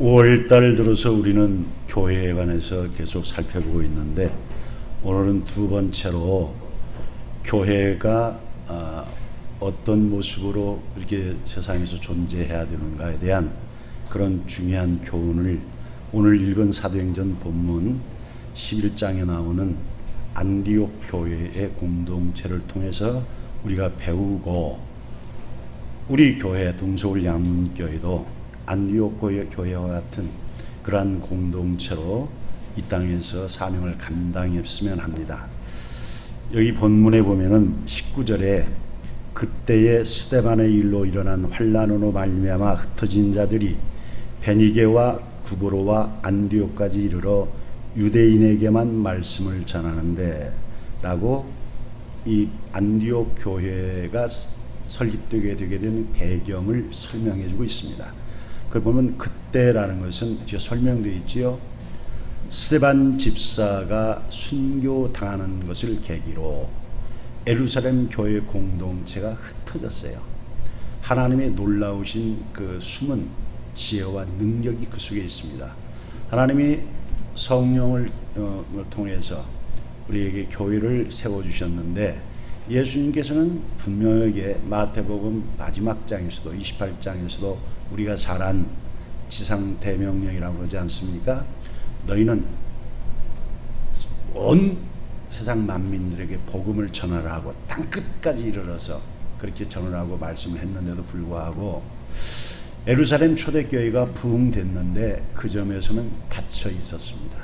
5월달 들어서 우리는 교회에 관해서 계속 살펴보고 있는데, 오늘은 두 번째로 교회가 어떤 모습으로 이렇게 세상에서 존재해야 되는가에 대한 그런 중요한 교훈을 오늘 읽은 사도행전 본문 11장에 나오는 안디옥 교회의 공동체를 통해서 우리가 배우고, 우리 교회 동서울 양문교회도 안디옥 교회와 같은 그러한 공동체로 이 땅에서 사명을 감당했으면 합니다. 여기 본문에 보면은 19절에 그때의 스데반의 일로 일어난 환난으로 말미암아 흩어진 자들이 베니게와 구브로와 안디옥까지 이르러 유대인에게만 말씀을 전하는데 라고 이 안디옥 교회가 설립되게 되게 된 배경을 설명해 주고 있습니다. 그걸 보면 그때라는 것은 뒤에 설명되어 있지요. 스데반 집사가 순교당하는 것을 계기로 예루살렘 교회 공동체가 흩어졌어요. 하나님의 놀라우신 그 숨은 지혜와 능력이 그 속에 있습니다. 하나님이 성령을 통해서 우리에게 교회를 세워주셨는데, 예수님께서는 분명하게 마태복음 마지막 장에서도 28장에서도 우리가 잘 안 지상대명령이라고 그러지 않습니까? 너희는 온 세상 만민들에게 복음을 전하라고 땅끝까지 이르러서 그렇게 전하라고 말씀을 했는데도 불구하고 예루살렘 초대교회가 부흥됐는데 그 점에서는 닫혀 있었습니다.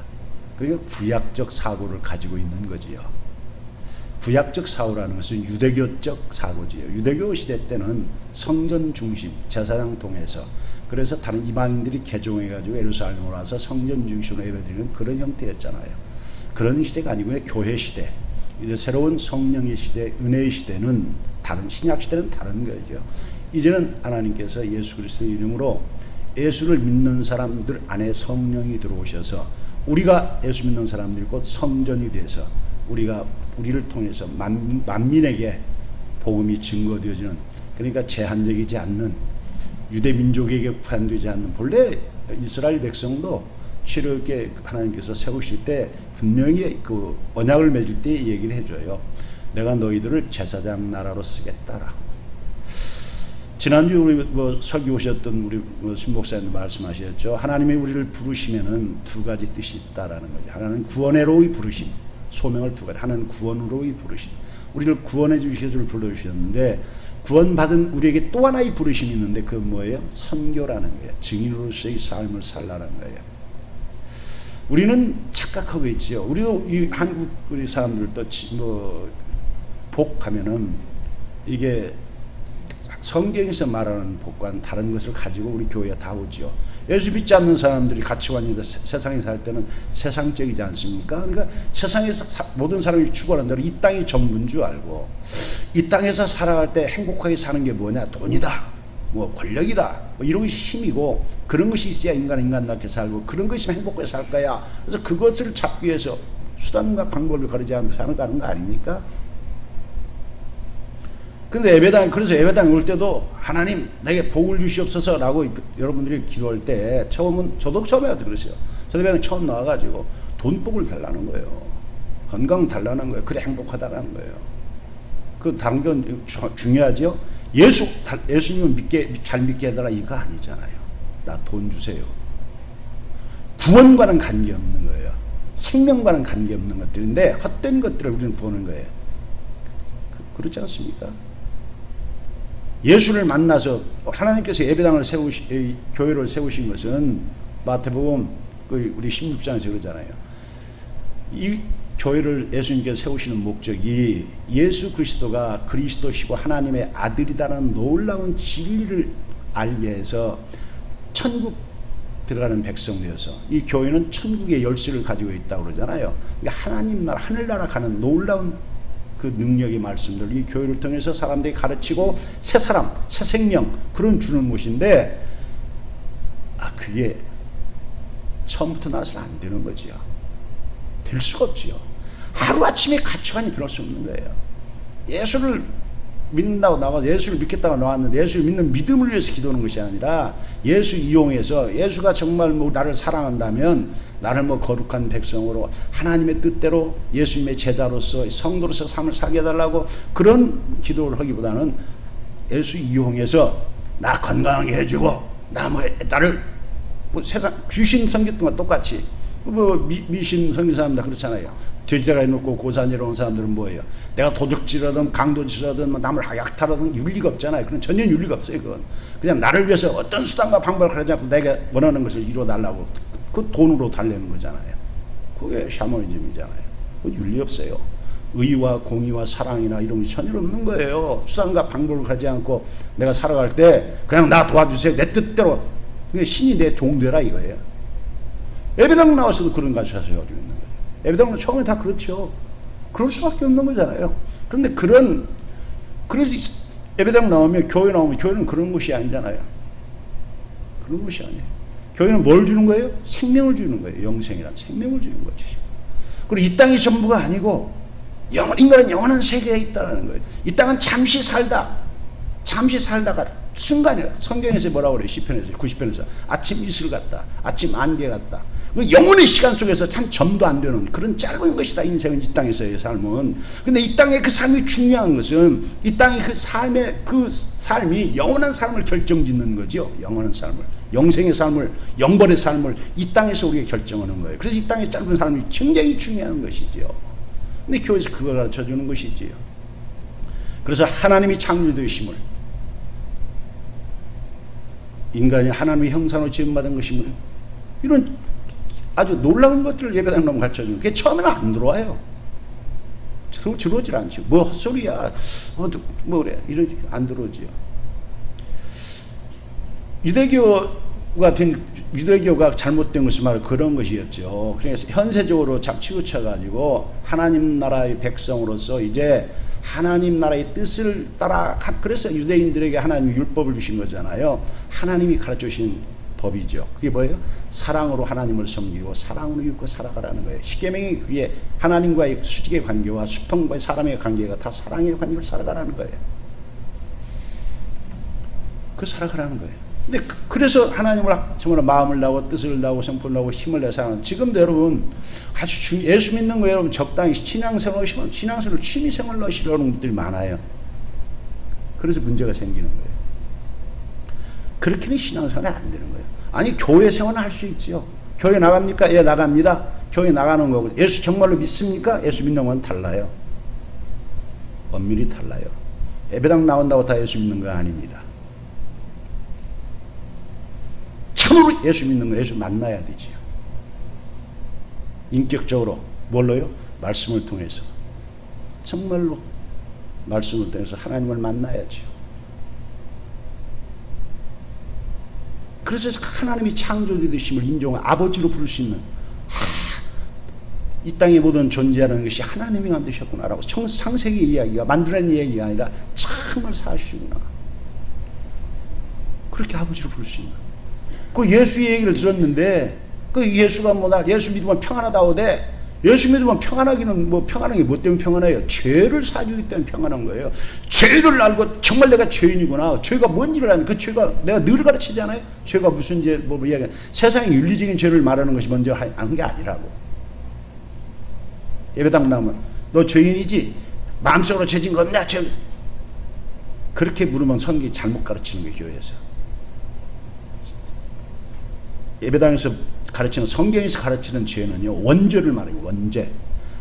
그러니까 구약적 사고를 가지고 있는 거지요. 구약적 사고라는 것은 유대교적 사고지요. 유대교 시대 때는 성전 중심, 제사장 통해서, 그래서 다른 이방인들이 개종해가지고 예루살렘으로 와서 성전 중심으로 예배드리는 그런 형태였잖아요. 그런 시대가 아니고 교회 시대, 이제 새로운 성령의 시대, 은혜의 시대는 다른, 신약 시대는 다른 거죠. 이제는 하나님께서 예수 그리스도의 이름으로 예수를 믿는 사람들 안에 성령이 들어오셔서 우리가 예수 믿는 사람들이 곧 성전이 돼서 우리를 통해서 만민에게 복음이 증거되어지는, 그러니까 제한적이지 않는, 유대 민족에게 국한되지 않는, 본래 이스라엘 백성도 치료하게 하나님께서 세우실 때 분명히 그 언약을 맺을 때 얘기를 해줘요. 내가 너희들을 제사장 나라로 쓰겠다라고. 지난주 우리 설교 오셨던 우리 신목사님도 말씀하셨죠. 하나님이 우리를 부르시면은 두 가지 뜻이 있다라는 거죠. 하나는 구원으로의 부르심, 소명을 두 가지. 하나는 구원으로의 부르심. 우리를 구원해 주시기를 불러주셨는데, 구원받은 우리에게 또 하나의 부르심이 있는데 그건 뭐예요? 선교라는 거예요. 증인으로서의 삶을 살라는 거예요. 우리는 착각하고 있지요. 우리도 이 한국 우리 사람들도 복하면은 이게 성경에서 말하는 복과는 다른 것을 가지고 우리 교회에 다 오지요. 예수 믿지 않는 사람들이 가치관이 세상에 살 때는 세상적이지 않습니까? 그러니까 세상에서 모든 사람이 추구하는 대로 이 땅이 전부인 줄 알고, 이 땅에서 살아갈 때 행복하게 사는 게 뭐냐? 돈이다, 뭐 권력이다, 뭐 이런 것이 힘이고, 그런 것이 있어야 인간답게 살고, 그런 것이 행복하게 살 거야. 그래서 그것을 찾기 위해서 수단과 방법을 가리지 않고 사는 거 아닙니까? 근데 그래서 예배당에 올 때도 하나님 내게 복을 주시옵소서 라고 여러분들이 기도할 때, 저도 처음에 그랬어요. 저도 예배당 처음 나와가지고 돈복을 달라는 거예요. 건강 달라는 거예요. 그래 행복하다는 거예요. 그 다른 건 중요하죠. 예수님은 잘 믿게 해달라 이거 아니잖아요. 나 돈 주세요. 구원과는 관계없는 거예요. 생명과는 관계없는 것들인데 헛된 것들을 우리는 보는 거예요. 그렇지 않습니까? 예수를 만나서 하나님께서 예배당을 교회를 세우신 것은 마태복음 우리 16장에서 그러잖아요. 이 교회를 예수님께서 세우시는 목적이 예수 그리스도가 그리스도시고 하나님의 아들이라는 놀라운 진리를 알게 해서 천국 들어가는 백성 되어서, 이 교회는 천국의 열쇠를 가지고 있다고 그러잖아요. 그러니까 하나님 나라, 하늘나라 가는 놀라운 그 능력의 말씀들, 이 교회를 통해서 사람들이 가르치고 새 사람, 새 생명, 그런 주는 것인데, 그게 처음부터 나서는 안 되는 거지요. 될 수가 없지요. 하루아침에 가치관이 변할 수 없는 거예요. 예수를 믿는다고 나가서 예수를 믿겠다고 나왔는데 예수를 믿는 믿음을 위해서 기도하는 것이 아니라 예수 이용해서 예수가 정말 뭐 나를 사랑한다면 나를 뭐 거룩한 백성으로 하나님의 뜻대로 예수님의 제자로서 성도로서 삶을 살게 해달라고 그런 기도를 하기보다는 예수 이용해서 나 건강하게 해주고 나 뭐 나를 뭐 세상 귀신 섬겼던 것 똑같이 뭐 미신 섬긴 사람들 그렇잖아요. 돼지가 해놓고 고산지로 온 사람들은 뭐예요? 내가 도적질하든 강도질하든 뭐 남을 약탈하든 윤리가 없잖아요. 그건 전혀 윤리가 없어요. 그건 그냥 나를 위해서 어떤 수단과 방법을 하지 않고 내가 원하는 것을 이루어달라고 그 돈으로 달래는 거잖아요. 그게 샤머니즘이잖아요. 그건 윤리 없어요. 의와 공의와 사랑이나 이런 게 전혀 없는 거예요. 수단과 방법을 하지 않고 내가 살아갈 때 그냥 나 도와주세요. 내 뜻대로 신이 내 종 되라 이거예요. 예배당 나와서도 그런 가르쳐 가지고 있는 거예요. 예배당은 처음에 다 그렇죠. 그럴 수밖에 없는 거잖아요. 그런데 그래서 예배당 나오면 교회 나오면 교회는 그런 것이 아니잖아요. 그런 것이 아니에요. 교회는 뭘 주는 거예요? 생명을 주는 거예요. 영생이란 생명을 주는 거지. 그리고 이 땅이 전부가 아니고 인간은 영원한 세계에 있다는 거예요. 이 땅은 잠시 살다가 순간이야. 성경에서 뭐라고 그래요? 시편에서 90편에서 아침 이슬 같다. 아침 안개 같다. 영혼의 시간 속에서 참 점도 안 되는 그런 짧은 것이다. 인생은 이 땅에서의 삶은. 근데 이 땅의 그 삶이 중요한 것은 이 땅의 그 삶이 영원한 삶을 결정짓는 거죠. 영원한 삶을. 영생의 삶을, 영벌의 삶을 이 땅에서 우리가 결정하는 거예요. 그래서 이 땅의 짧은 삶이 굉장히 중요한 것이죠. 근데 교회에서 그걸 가르쳐 주는 것이지요. 그래서 하나님이 창조되심을, 인간이 하나님의 형상으로 지음받은 것임을, 이런 아주 놀라운 것들을 예배당 놈 가르쳐 주는 게 처음에는 안 들어와요. 들어오질 않죠. 뭐 헛소리야. 뭐 그래. 이러지 안 들어오지요. 유대교가 잘못된 것이 바로 그런 것이었죠. 그래서 현세적으로 치우쳐가지고 하나님 나라의 백성으로서 이제 하나님 나라의 뜻을 따라, 그래서 유대인들에게 하나님이 율법을 주신 거잖아요. 하나님이 가르쳐 주신 법이죠. 그게 뭐예요? 사랑으로 하나님을 섬기고 사랑으로 이웃과 살아가라는 거예요. 십계명이 그게 하나님과의 수직의 관계와 수평과의 사람의 관계가 다 사랑의 관계로 살아가라는 거예요. 그 살아가라는 거예요. 근데 그래서 하나님을 정말 마음을 다하고 뜻을 다하고 성품을 다하고 힘을 내서 사는, 지금도 여러분 아주 예수 믿는 거 여러분 적당히 신앙생활 하시면 신앙생활을 취미생활로 하시려는 분들이 많아요. 그래서 문제가 생기는 거예요. 그렇게는 신앙생활이 안 되는 거예요. 아니 교회 생활은 할 수 있지요. 교회 나갑니까? 예, 나갑니다. 교회 나가는 거고 예수 정말로 믿습니까? 예수 믿는 건 달라요. 엄밀히 달라요. 예배당 나온다고 다 예수 믿는 거 아닙니다. 참으로 예수 믿는 거 예수 만나야 되지요. 인격적으로 뭘로요? 말씀을 통해서, 정말로 말씀을 통해서 하나님을 만나야죠. 그래서 하나님이 창조되심을 인정한 아버지로 부를 수 있는, 이 땅에 모든 존재하는 것이 하나님이 만드셨구나라고, 창세기 이야기가 만들어낸 이야기가 아니라 정말 사실이구나, 그렇게 아버지로 부를 수 있는. 그 예수의 얘기를 들었는데 그 예수가 예수 믿으면 평안하다고 돼. 예수 믿으면 평안하기는 평안한 게 뭐 때문에 평안해요? 죄를 사주기 때문에 평안한 거예요. 죄를 알고 정말 내가 죄인이구나. 죄가 뭔지를 아는, 그 죄가 내가 늘 가르치잖아요. 죄가 무슨 죄, 이야기. 세상의 윤리적인 죄를 말하는 것이 먼저 한 게 아니라고. 예배당 나오면 너 죄인이지? 마음속으로 죄진 거 없냐? 그렇게 물으면 성경이 잘못 가르치는 거예요. 교회에서. 예배당에서 가르치는, 성경에서 가르치는 죄는요, 원죄를 말해요. 원죄.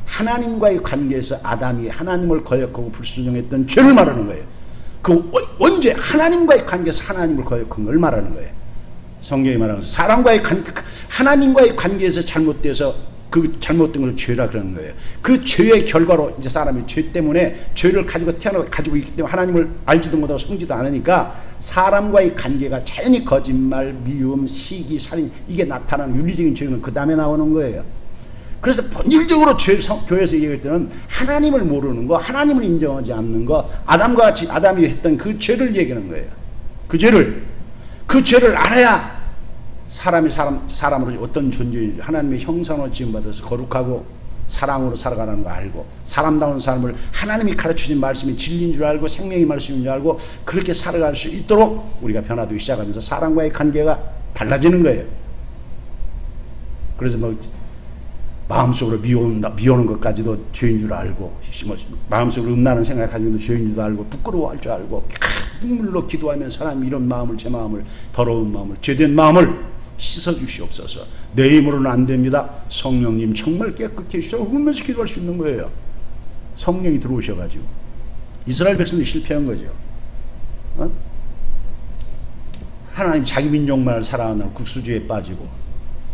하나님과의 관계에서 아담이 하나님을 거역하고 불순종했던 죄를 말하는 거예요. 그 원죄, 하나님과의 관계에서 하나님을 거역한 걸 말하는 거예요. 성경이 말하면서 하나님과의 관계에서 잘못돼서 그 잘못된 걸 죄라 그러는 거예요. 그 죄의 결과로 이제 사람이 죄 때문에 죄를 가지고 있기 때문에 하나님을 알지도 못하고 섬지도 않으니까 사람과의 관계가 자연히 거짓말, 미움, 시기, 살인, 이게 나타나는 윤리적인 죄는 그 다음에 나오는 거예요. 그래서 본질적으로 교회에서 얘기할 때는 하나님을 모르는 거, 하나님을 인정하지 않는 거, 아담과 같이 아담이 했던 그 죄를 얘기하는 거예요. 그 죄를 알아야 사람으로 어떤 존재인지, 하나님의 형상으로 지음받아서 거룩하고 사랑으로 살아가라는 거 알고 사람다운 삶을 하나님이 가르쳐준 말씀이 진리인 줄 알고 생명의 말씀인 줄 알고 그렇게 살아갈 수 있도록 우리가 변화되기 시작하면서 사람과의 관계가 달라지는 거예요. 그래서 뭐 마음속으로 미워하는 것까지도 죄인 줄 알고 마음속으로 음란한 생각 가지고도 죄인 줄 알고 부끄러워할 줄 알고 눈물로 기도하면 사람이 이런 마음을 제 마음을 더러운 마음을 죄된 마음을 씻어주시옵소서. 내 힘으로는 안 됩니다. 성령님 정말 깨끗게 해주셔서 울면서 기도할 수 있는 거예요. 성령이 들어오셔가지고 이스라엘 백성들이 실패한 거죠. 하나님 자기 민족만을 사랑하는 국수주의에 빠지고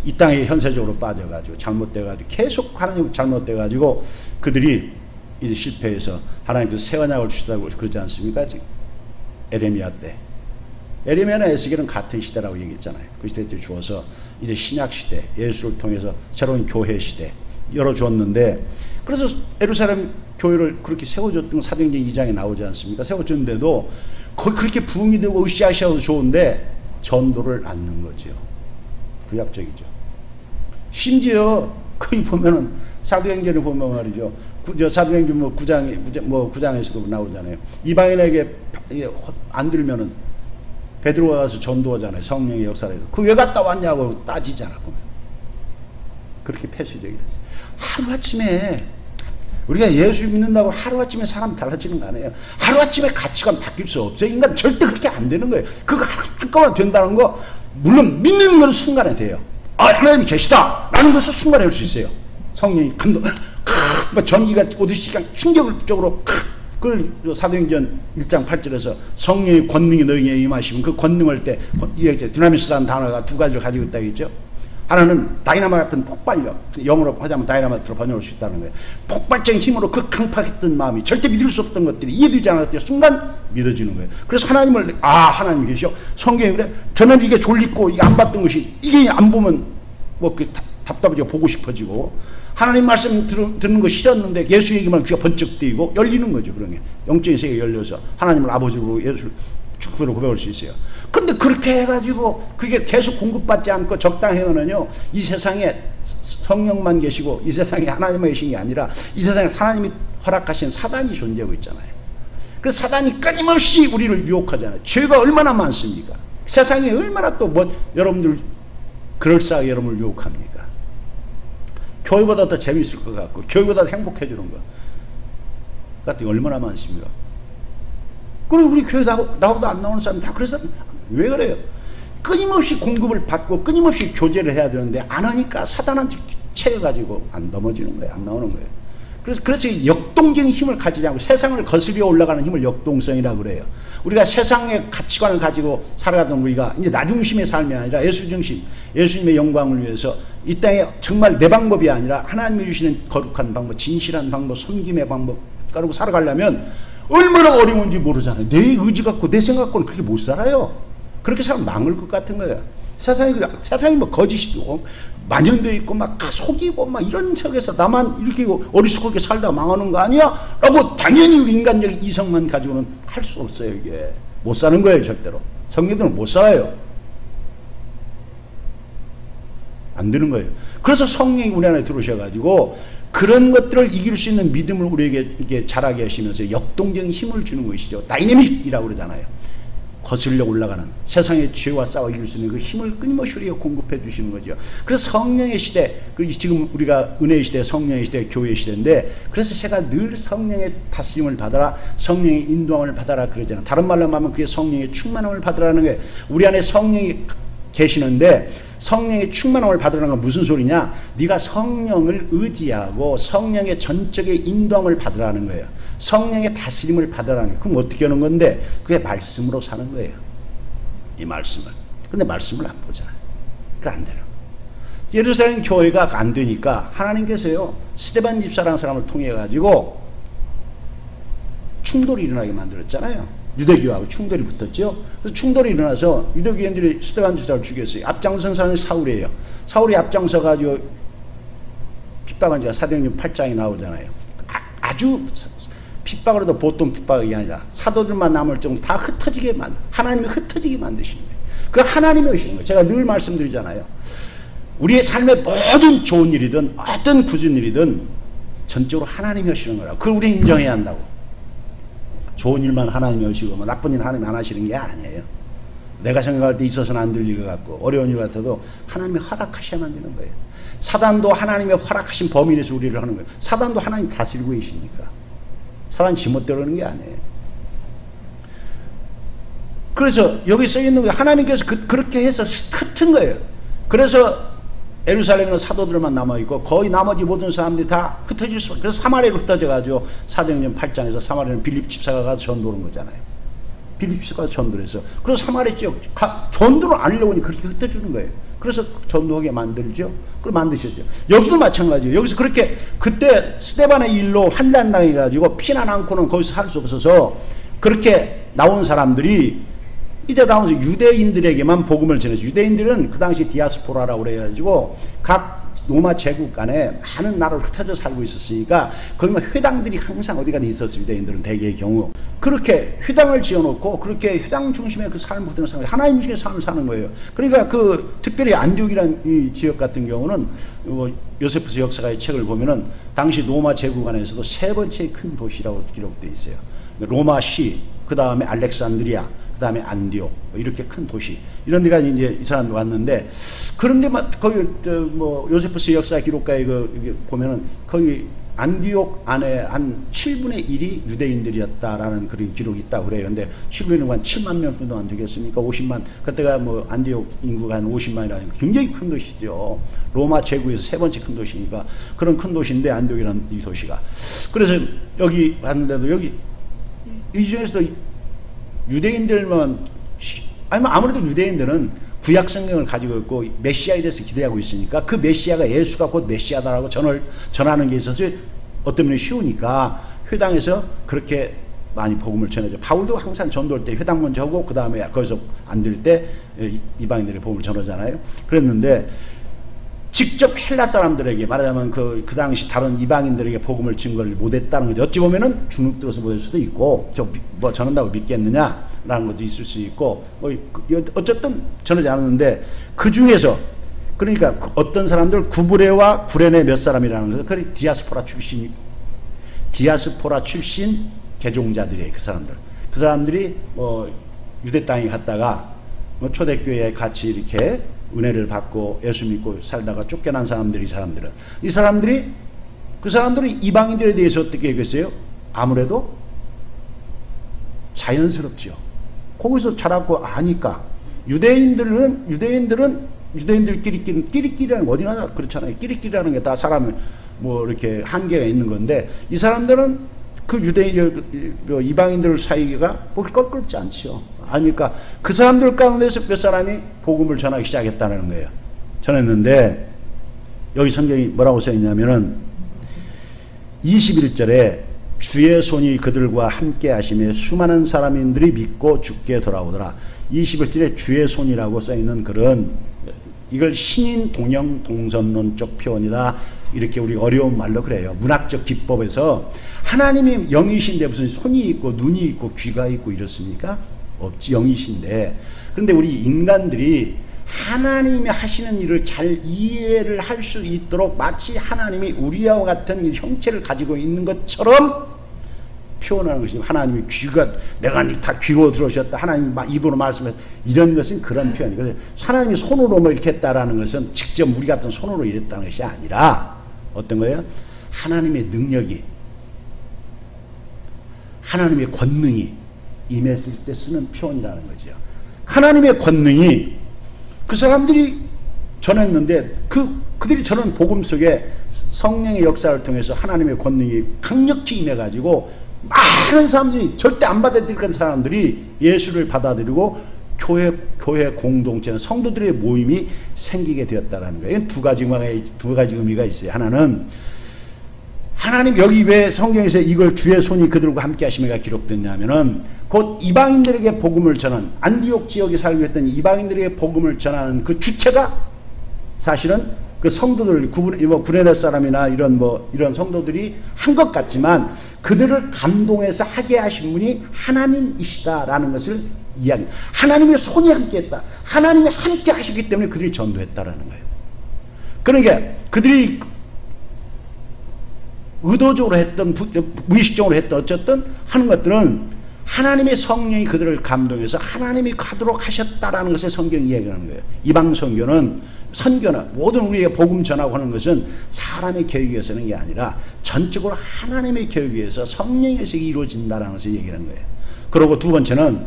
이 땅에 현세적으로 빠져가지고 잘못돼가지고 계속 하나님 잘못돼가지고 그들이 이제 실패해서 하나님께서 새 언약을 주시다고 그러지 않습니까? 에레미야 때 에레미야나 에스겔은 같은 시대라고 얘기했잖아요. 그 시대 때 주어서 이제 신약 시대 예수를 통해서 새로운 교회 시대 열어주었는데 그래서 예루살렘 교회를 그렇게 세워줬던 사도행전 2장에 나오지 않습니까? 세워줬는데도 거기 그렇게 부흥이 되고 으쌰으쌰도 좋은데 전도를 않는 거죠. 구약적이죠. 심지어 거기 보면은 사도행전을 보면 말이죠. 사도행전 뭐 9장에서도 나오잖아요. 이방인에게 안 들면은 베드로가 가서 전도하잖아요. 성령의 역사를. 그 왜 갔다 왔냐고 따지잖아. 그렇게 폐쇄되게 됐어요. 하루아침에 우리가 예수 믿는다고 하루아침에 사람 달라지는 거 아니에요. 하루아침에 가치관 바뀔 수 없어요. 인간 절대 그렇게 안 되는 거예요. 그거 한꺼번에 된다는 거 물론 믿는 건 순간에 돼요. 아 하나님이 계시다 라는 것을 순간에 할 수 있어요. 성령이 감동 전기가 오듯이 그냥 충격적으로 그걸 사도행전 1장 8절에서 성령의 권능이 너희에게 임하시면 그 권능할 때 디나미스라는 단어가 두 가지를 가지고 있다고 했죠. 하나는 다이나마 같은 폭발력, 영어로 하자면 다이나마트로 번역할 수 있다는 거예요. 폭발적인 힘으로 그 강팍했던 마음이 절대 믿을 수 없던 것들이 이해되지 않았을 때 순간 믿어지는 거예요. 그래서 하나님을 하나님 계셔. 성경에 그래. 저는 이게 졸리고 이게 안 봤던 것이 이게 안 보면 뭐 그 답답해지고 보고 싶어지고 하나님 말씀 듣는 거 싫었는데 예수 얘기만 귀가 번쩍 뜨이고 열리는 거죠. 그런 게 영적인 세계가 열려서 하나님을 아버지로 예수를 축구로 고백할 수 있어요. 근데 그렇게 해가지고 그게 계속 공급받지 않고 적당하면은요 이 세상에 성령만 계시고 이 세상에 하나님만 계신 게 아니라 이 세상에 하나님이 허락하신 사단이 존재하고 있잖아요. 그래서 사단이 끊임없이 우리를 유혹하잖아요. 죄가 얼마나 많습니까? 세상에 얼마나 또 뭐 여러분들 그럴싸하게 여러분을 유혹합니까? 교회보다 더 재미있을 것 같고 교회보다 더 행복해지는 것 같은 게 얼마나 많습니까? 그리고 우리 교회 나보다 안 나오는 사람 다 그래서 왜 그래요? 끊임없이 공급을 받고 끊임없이 교제를 해야 되는데 안 하니까 사단한테 채여가지고 안 넘어지는 거예요. 안 나오는 거예요. 그래서 역동적인 힘을 가지지 않고 세상을 거스려 올라가는 힘을 역동성이라고 그래요. 우리가 세상의 가치관을 가지고 살아가던 우리가 이제 나 중심의 삶이 아니라 예수 중심, 예수님의 영광을 위해서 이 땅에 정말 내 방법이 아니라 하나님이 주시는 거룩한 방법, 진실한 방법, 섬김의 방법 가지고 살아가려면 얼마나 어려운지 모르잖아요. 내 의지 갖고 내 생각 갖고는 그렇게 못 살아요. 그렇게 살면 망할 것 같은 거예요. 세상이 뭐 거짓이고 만연되어 있고 막 속이고 막 이런 속에서 나만 이렇게 어리숙하게 살다 망하는 거 아니야? 라고 당연히 우리 인간적인 이성만 가지고는 할 수 없어요. 이게 못 사는 거예요. 절대로. 성경들은 못 살아요. 안 되는 거예요. 그래서 성령이 우리 안에 들어오셔가지고 그런 것들을 이길 수 있는 믿음을 우리에게 이렇게 자라게 하시면서 역동적인 힘을 주는 것이죠. 다이내믹이라고 그러잖아요. 거슬려 올라가는 세상의 죄와 싸워 이길 수 있는 그 힘을 끊임없이 우리가 공급해 주시는 거죠. 그래서 성령의 시대, 지금 우리가 은혜의 시대, 성령의 시대, 교회의 시대인데 그래서 제가 늘 성령의 다스림을 받아라, 성령의 인도함을 받아라 그러잖아요. 다른 말로 하면 그게 성령의 충만함을 받으라는 거예요. 우리 안에 성령이 계시는데 성령의 충만함을 받으라는 건 무슨 소리냐? 네가 성령을 의지하고 성령의 전적인 인도함을 받으라는 거예요. 성령의 다스림을 받으라는 거예요. 그럼 어떻게 하는 건데? 그게 말씀으로 사는 거예요. 이 말씀을. 근데 말씀을 안 보잖아요. 그래 안 되는 거예요. 예루살렘 교회가 안 되니까 하나님께서요 스데반 집사라는 사람을 통해 가지고 충돌이 일어나게 만들었잖아요. 유대교하고 충돌이 붙었죠. 그래서 충돌이 일어나서 유대교인들이 스데반 집사를 죽였어요. 앞장선 사람이 사울이에요. 사울이 앞장서 가지고 핍박한 지가 사도행전 8장에 나오잖아요. 아주 핍박으로도 보통 핍박이 아니라 사도들만 남을 정도 다 흩어지게 하나님이 흩어지게 만드시는 거예요. 그 하나님이 오시는 거예요. 제가 늘 말씀드리잖아요. 우리의 삶의 모든 좋은 일이든 어떤 굳은 일이든 전적으로 하나님이 하시는 거라고. 그걸 우리는 인정해야 한다고. 좋은 일만 하나님이 하시고 뭐 나쁜 일 하나님이 안 하시는 게 아니에요. 내가 생각할 때 있어서는 안 될 일 같고 어려운 일 같아도 하나님이 허락하셔야만 되는 거예요. 사단도 하나님의 허락하신 범위 내에서 우리를 하는 거예요. 사단도 하나님 다스리고 계시니까. 사단 지멋대로 하는 게 아니에요. 그래서 여기 써 있는 거예요. 하나님께서 그렇게 해서 흩은 거예요. 그래서 예루살렘에는 사도들만 남아있고 거의 나머지 모든 사람들이 다 흩어질 수. 그래서 사마리아로 흩어져가지고 사도행전 8장에서 사마리아는 빌립 집사가 가서 전도하는 거잖아요. 빌립 집사가 전도를 했어. 그래서 사마리아 지역 전도를 안 하려고 하니 그렇게 흩어주는 거예요. 그래서 전도하게 만들죠. 그걸 만드셨죠. 여기도 마찬가지예요. 여기서 그렇게 그때 스데반의 일로 환난당해가지고 피난 않고는 거기서 살 수 없어서 그렇게 나온 사람들이 이제 나오면서 유대인들에게만 복음을 전했어요. 유대인들은 그 당시 디아스포라라고 그래가지고 각 로마 제국 간에 많은 나라로 흩어져 살고 있었으니까 거기만 회당들이 항상 어디가든 있었어요. 유대인들은 대개의 경우 그렇게 회당을 지어놓고 그렇게 회당 중심의 그 삶을 사는 거예요. 하나님 중심의 삶을 사는 거예요. 그러니까 그 특별히 안디옥이라는 이 지역 같은 경우는 요세푸스 역사가의 책을 보면은 당시 로마 제국 안에서도 세 번째 큰 도시라고 기록되어 있어요. 로마시, 그 다음에 알렉산드리아, 그 다음에 안디옥, 이렇게 큰 도시 이런 데가 이제 이 사람이 왔는데, 그런데 막 거기 뭐 요세푸스 역사 기록가에 그 보면은 거기 안디옥 안에 한 7분의 1이 유대인들이었다라는 그런 기록이 있다고 그래요. 근데 7분의 1은 한 7만 명 정도 안 되겠습니까? 50만. 그때가 뭐 안디옥 인구가 한 50만이라는 굉장히 큰 도시죠. 로마 제국에서 세 번째 큰 도시니까 그런 큰 도시인데 안디옥이라는 이 도시가. 그래서 여기 왔는데도 여기 이 중에서도 유대인들만, 아니면 아무래도 유대인들은 구약 성경을 가지고 있고 메시아에 대해서 기대하고 있으니까 그 메시아가 예수가 곧 메시아다라고 전하는 게 있어서 어떤 면이 쉬우니까 회당에서 그렇게 많이 복음을 전하죠. 바울도 항상 전도할 때 회당 먼저 하고 그 다음에 거기서 안 될 때 이방인들의 복음을 전하잖아요. 그랬는데 직접 헬라 사람들에게 말하자면 그 당시 다른 이방인들에게 복음을 증거를 못했다는 거죠. 어찌 보면은 주눅들어서 못할 수도 있고, 뭐 전한다고 믿겠느냐라는 것도 있을 수 있고, 뭐 어쨌든 전하지 않았는데 그 중에서 그러니까 어떤 사람들 구브레와 구레네 몇 사람이라는 것은 그 디아스포라 출신 개종자들이에요. 그 사람들이 뭐 유대 땅에 갔다가 뭐 초대교회에 같이 이렇게 은혜를 받고 예수 믿고 살다가 쫓겨난 사람들이, 이 사람들이 그 사람들이 이방인들에 대해서 어떻게 얘기했어요? 아무래도 자연스럽죠. 거기서 자랐고 아니까. 유대인들끼리라는 거 어디나 그렇잖아요. 끼리끼리라는 게 다 사람을 뭐 이렇게 한계가 있는 건데, 이 사람들은 그 이방인들 사이가 뭐 껄끄럽지 않죠. 아니까 그 사람들 가운데서 몇 사람이 복음을 전하기 시작했다는 거예요. 전했는데 여기 성경이 뭐라고 써있냐면은 21절에 주의 손이 그들과 함께 하심에 수많은 사람들이 믿고 주께 돌아오더라. 21절에 주의 손이라고 써있는 글은 이걸 신인 동형 동선론적 표현이다, 이렇게 우리가 어려운 말로 그래요. 문학적 기법에서 하나님이 영이신데 무슨 손이 있고 눈이 있고 귀가 있고 이렇습니까? 없지. 영이신데. 그런데 우리 인간들이 하나님이 하시는 일을 잘 이해를 할 수 있도록 마치 하나님이 우리와 같은 형체를 가지고 있는 것처럼 표현하는 것이, 하나님이 귀가, 내가 다 귀로 들어오셨다, 하나님이 입으로 말씀해서, 이런 것은 그런 표현이거든요. 하나님이 손으로 뭐 이렇게 했다라는 것은 직접 우리 같은 손으로 이랬다는 것이 아니라 어떤 거예요? 하나님의 능력이, 하나님의 권능이 임했을 때 쓰는 표현이라는 거죠. 하나님의 권능이 그 사람들이 전했는데 그들이 전한 복음 속에 성령의 역사를 통해서 하나님의 권능이 강력히 임해가지고 많은 사람들이, 절대 안 받아들이는 사람들이 예수를 받아들이고 교회 공동체는 성도들의 모임이 생기게 되었다는 거예요. 두 가지 의미가 있어요. 하나는 하나님, 여기 왜 성경에서 이걸 주의 손이 그들과 함께 하심에가 기록됐냐면은 곧 이방인들에게 복음을 전한, 안디옥 지역에 살고 있던 이방인들에게 복음을 전하는 그 주체가 사실은 그 성도들, 구레네 사람이나 이런 성도들이 한 것 같지만 그들을 감동해서 하게 하신 분이 하나님이시다라는 것을 이야기합니다. 하나님의 손이 함께 했다. 하나님이 함께 하시기 때문에 그들이 전도했다라는 거예요. 그러니까 그들이 의도적으로 했던 무의식적으로 했던 어쨌든 하는 것들은 하나님의 성령이 그들을 감동해서 하나님이 하도록 하셨다라는 것을 성경이 이야기하는 거예요. 이방 선교는 모든 우리에게 복음 전하고 하는 것은 사람의 계획에 의해서 하는 게 아니라 전적으로 하나님의 계획에 의해서 성령에서 이루어진다라는 것을 얘기하는 거예요. 그리고 두 번째는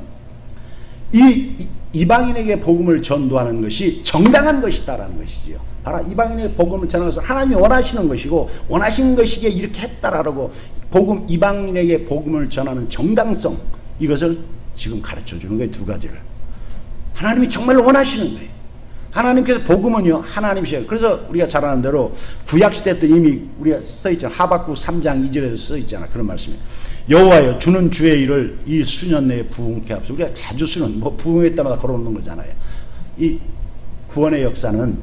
이 이방인에게 복음을 전도하는 것이 정당한 것이다라는 것이지요. 바로 이방인에게 복음을 전하는 것은 하나님이 원하시는 것이고 원하시는 것이기에 이렇게 했다라고 이방인에게 복음을 전하는 정당성, 이것을 지금 가르쳐 주는 거예요. 두 가지를. 하나님이 정말 원하시는 거예요. 하나님께서 복음은요, 하나님이셔요. 그래서 우리가 잘 아는 대로 구약시대 때 이미 우리가 써있잖아요. 하박국 3장 2절에서 써있잖아요. 그런 말씀이에요. 여호와여, 주는 주의 일을 이 수년 내에 부흥케 하옵소서. 우리가 자주 쓰는, 부흥회 때마다 걸어놓는 거잖아요. 이 구원의 역사는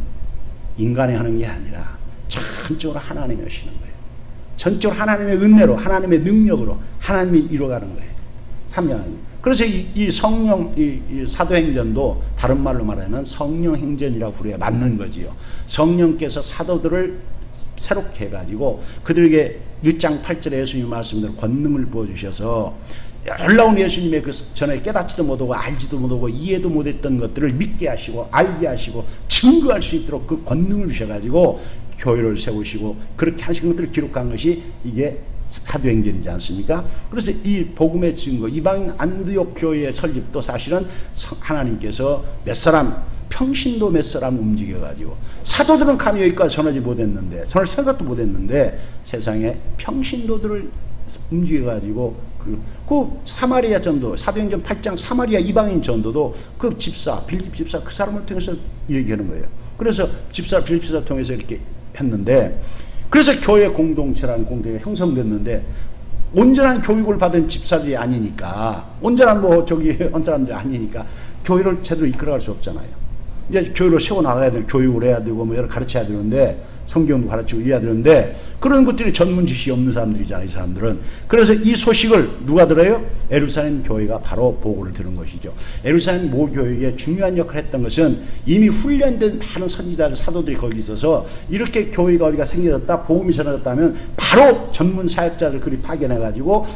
인간이 하는 게 아니라 전적으로 하나님이 하시는 거예요. 전적으로 하나님의 은혜로, 하나님의 능력으로 하나님이 이루어가는 거예요. 3년. 그래서 이 성령, 이 사도행전도 다른 말로 말하면 성령행전이라고 부르야 맞는 거지요. 성령께서 사도들을 새롭게 해가지고 그들에게 1장 8절에 예수님 말씀대로 권능을 부어주셔서 놀라운 예수님의 그 전에 깨닫지도 못하고 알지도 못하고 이해도 못했던 것들을 믿게 하시고 알게 하시고 증거할 수 있도록 그 권능을 주셔가지고 교회를 세우시고 그렇게 하신 것들을 기록한 것이 이게 사도행전이지 않습니까? 그래서 이 복음의 증거, 이방인 안디옥 교회의 설립도 사실은 하나님께서 몇 사람, 평신도 몇 사람 움직여가지고 사도들은 감히 여기까지 전하지 못했는데, 전할 생각도 못했는데 세상에 평신도들을 움직여가지고 그 사마리아 전도, 사도행전 8장 사마리아 이방인 전도도 그 집사, 빌립 집사 그 사람을 통해서 얘기하는 거예요. 그래서 집사, 빌립 집사 통해서 이렇게 했는데, 그래서 교회 공동체라는 공동체가 형성됐는데 온전한 교육을 받은 집사들이 아니니까, 온전한 한 사람들이 아니니까 교회를 제대로 이끌어갈 수 없잖아요. 이제 교회를 세워나가야 되고 교육을 해야 되고 여러 가르쳐야 되는데, 성경도 가르치고 이래야 되는데 그런 것들이 전문 지식이 없는 사람들이잖아요, 이 사람들은. 그래서 이 소식을 누가 들어요? 예루살렘 교회가 바로 보고를 들은 것이죠. 예루살렘 모교회에 중요한 역할을 했던 것은 이미 훈련된 많은 선지자들, 사도들이 거기 있어서 이렇게 교회가 어디가 생겨졌다, 복음이 전해졌다면 바로 전문 사역자들 그리 파견해가지고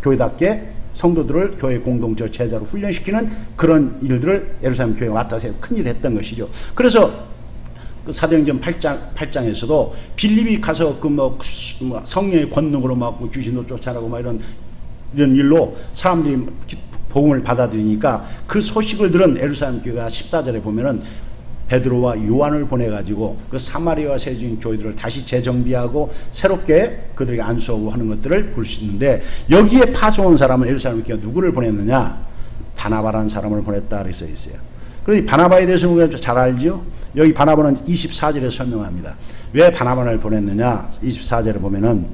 교회답게 성도들을 교회 공동체 제자로 훈련시키는 그런 일들을 예루살렘 교회가 맡아서 큰일을 했던 것이죠. 그래서 그 사도행전 8장에서도 빌립이 가서 성령의 권능으로 귀신도 쫓아내고 이런 일로 사람들이 복음을 받아들이니까 그 소식을 들은 예루살렘 교회가 14절에 보면은 베드로와 요한을 보내가지고 그 사마리아와 세진 교회들을 다시 재정비하고 새롭게 그들에게 안수하고 하는 것들을 볼 수 있는데, 여기에 파송한 사람은 예루살렘 교회가 누구를 보냈느냐? 바나바라는 사람을 보냈다 이렇게 써 있어요. 그래서 바나바에 대해서 우리가 잘 알죠? 여기 바나바는 24절에 설명합니다. 왜 바나바를 보냈느냐? 24절에 보면은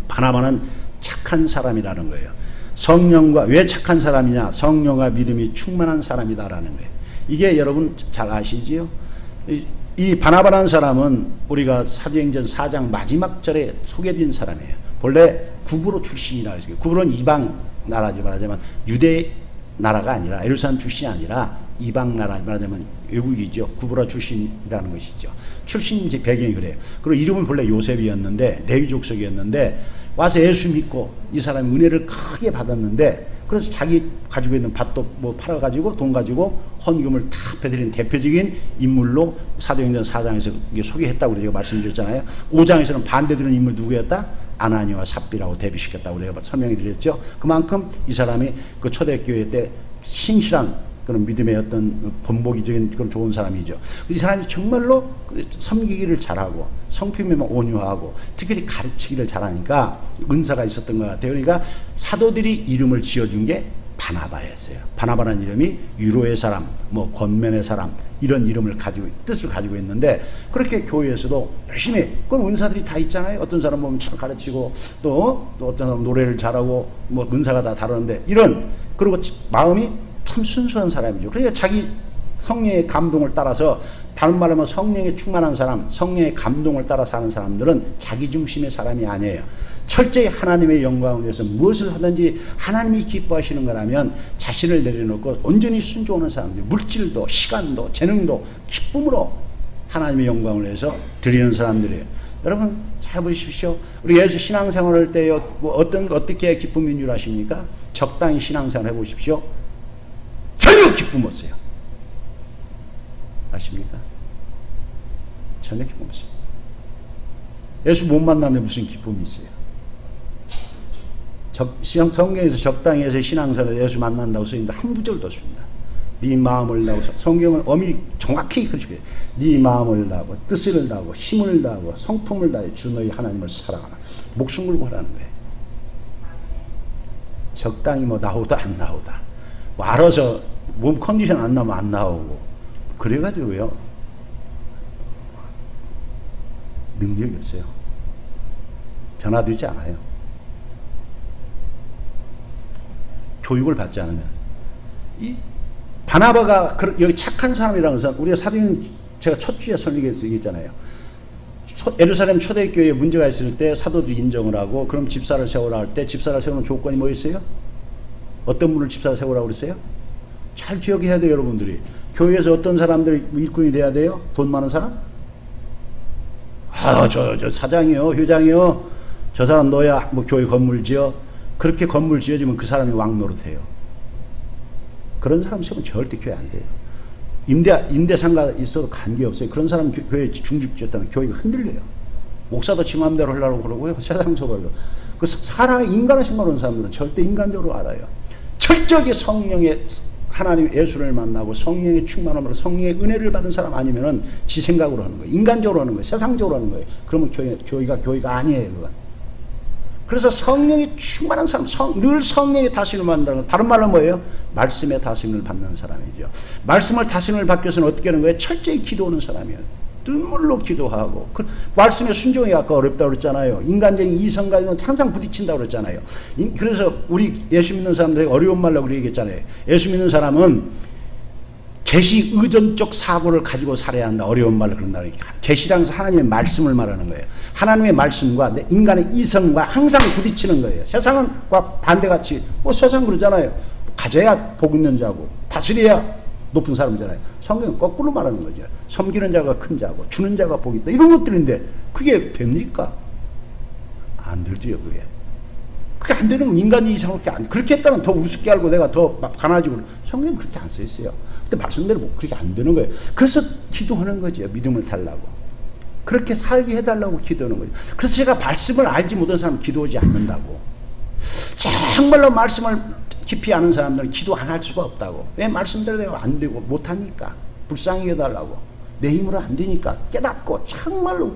바나바는 착한 사람이라는 거예요. 성령과, 왜 착한 사람이냐? 성령과 믿음이 충만한 사람이다라는 거예요. 이게 여러분 잘 아시지요? 이 바나바라는 사람은 우리가 사도행전 4장 마지막 절에 소개된 사람이에요. 본래 구브로 출신이라 했어요. 구브로는 이방 나라지, 말하자면 유대 나라가 아니라, 예루살렘 출신이 아니라 이방 나라, 말하자면 외국이죠. 구브라 출신이라는 것이죠. 출신 배경이 그래요. 그리고 이름은 본래 요셉이었는데, 레위 족속이었는데 와서 예수 믿고 이 사람이 은혜를 크게 받았는데, 그래서 자기 가지고 있는 밭도 팔아가지고 돈 가지고 헌금을 다 베드린 대표적인 인물로 사도행전 4장에서 소개했다고 제가 말씀드렸잖아요. 5장에서는 반대되는 인물 누구였다? 아나니와 삽비라고 대비시켰다고 제가 설명해 드렸죠. 그만큼 이 사람이 그 초대교회 때 신실한 그런 믿음의 어떤 본보기적인 그런 좋은 사람이죠. 이 사람이 정말로 섬기기를 잘하고 성품이 온유하고 특별히 가르치기를 잘하니까 은사가 있었던 것 같아요. 그러니까 사도들이 이름을 지어준 게 바나바였어요. 바나바라는 이름이 위로의 사람, 권면의 사람, 이런 이름을 뜻을 가지고 있는데, 그렇게 교회에서도 열심히, 그건 은사들이 다 있잖아요. 어떤 사람 보면 잘 가르치고 또 어떤 사람 노래를 잘하고 은사가 다 다르는데, 그리고 마음이 참 순수한 사람이죠. 그러니까 자기 성령의 감동을 따라서, 다른 말로 하면 성령에 충만한 사람, 성령의 감동을 따라 사는 사람들은 자기 중심의 사람이 아니에요. 철저히 하나님의 영광을 위해서 무엇을 하든지 하나님이 기뻐하시는 거라면 자신을 내려놓고 온전히 순종하는 사람들, 물질도 시간도 재능도 기쁨으로 하나님의 영광을 위해서 드리는 사람들이에요. 여러분 잘 보십시오. 우리 예수 신앙생활할 때요, 뭐 어떻게 기쁨 인율하십니까? 적당히 신앙생활 해보십시오. 전혀 기쁨 없어요. 아십니까? 전혀 기쁨 없어요. 예수 못 만나면 무슨 기쁨이 있어요? 성경에서 적당히 해서 신앙생활에 예수 만난다고 써있는데 한 구절도 없습니다. 네 마음을 다하고, 성경은 엄밀히 정확히 그렇게 해요. 네 마음을 다하고 뜻을 다하고 힘을 다하고 성품을 다해 주 너희 하나님을 사랑하라. 목숨 걸고 하라는 거예요. 적당히 뭐 나오다 안 나오다, 뭐 알아서 몸 컨디션 안 나오면 안 나오고 그래가지고요 능력이 없어요. 변화되지 않아요. 교육을 받지 않으면. 이 바나바가 여기 착한 사람이라는 것은 우리가 사도행 제가 첫 주에 설교에서 얘기했잖아요. 예루살렘 초대교회에 문제가 있을 때 사도들이 인정을 하고 그럼 집사를 세우라 할 때 집사를 세우는 조건이 뭐였어요? 어떤 분을 집사를 세우라고 그랬어요? 잘 기억해야 돼요, 여러분들이. 교회에서 어떤 사람들이 일꾼이 돼야 돼요? 돈 많은 사람? 저 사장이요, 회장이요, 저 사람 너야 뭐 교회 건물 지어. 그렇게 건물 지어지면 그 사람이 왕노릇해요. 그런 사람 세우면 절대 교회 안 돼요. 임대상가 있어도 관계없어요. 그런 사람 교회 중직지었다면 교회가 흔들려요. 목사도 지 맘대로 하려고 그러고요. 세상 저걸로. 그 사람의 인간을 생각하는 사람들은 절대 인간적으로 알아요. 철저하게 성령의 하나님 예수를 만나고 성령의 충만함으로 성령의 은혜를 받은 사람 아니면은 지 생각으로 하는 거예요. 인간적으로 하는 거예요. 세상적으로 하는 거예요. 그러면 교회가 아니에요. 그건. 그래서 성령이 충만한 사람, 늘 성령의 다스림을 받는다는 건 다른 말로 뭐예요? 말씀의 다스림을 받는 사람이죠. 말씀을 다스림을 받기 위해서는 어떻게 하는 거예요? 철저히 기도하는 사람이에요. 눈물로 기도하고. 말씀의 순종이 아까 어렵다고 그랬잖아요. 인간적인 이성과는 항상 부딪힌다고 그랬잖아요. 그래서 우리 예수 믿는 사람들이 어려운 말로 우리 얘기했잖아요. 예수 믿는 사람은 계시 의존적 사고를 가지고 살아야 한다. 어려운 말로 그런다. 계시랑 하나님의 말씀을 말하는 거예요. 하나님의 말씀과 인간의 이성과 항상 부딪히는 거예요. 세상은 반대같이 세상 그러잖아요. 가져야 복 있는 자고 다스려야 높은 사람이잖아요. 성경은 거꾸로 말하는 거죠. 섬기는 자가 큰 자고 주는 자가 복이 있다. 이런 것들인데 그게 됩니까? 안 되죠. 그게 안 되는 건 인간이 이상하게 그렇게 했다면 더 우습게 알고 내가 더 가난해지고. 성경은 그렇게 안 써 있어요. 근데 말씀대로 그렇게 안 되는 거예요. 그래서 기도하는 거죠. 믿음을 달라고. 그렇게 살게 해달라고 기도하는 거죠. 그래서 제가 말씀을 알지 못한 사람은 기도하지 않는다고. 정말로 말씀을 깊이 아는 사람들은 기도 안 할 수가 없다고. 왜? 말씀대로 내가 안 되고 못하니까. 불쌍히 해달라고. 내 힘으로 안 되니까 깨닫고 정말로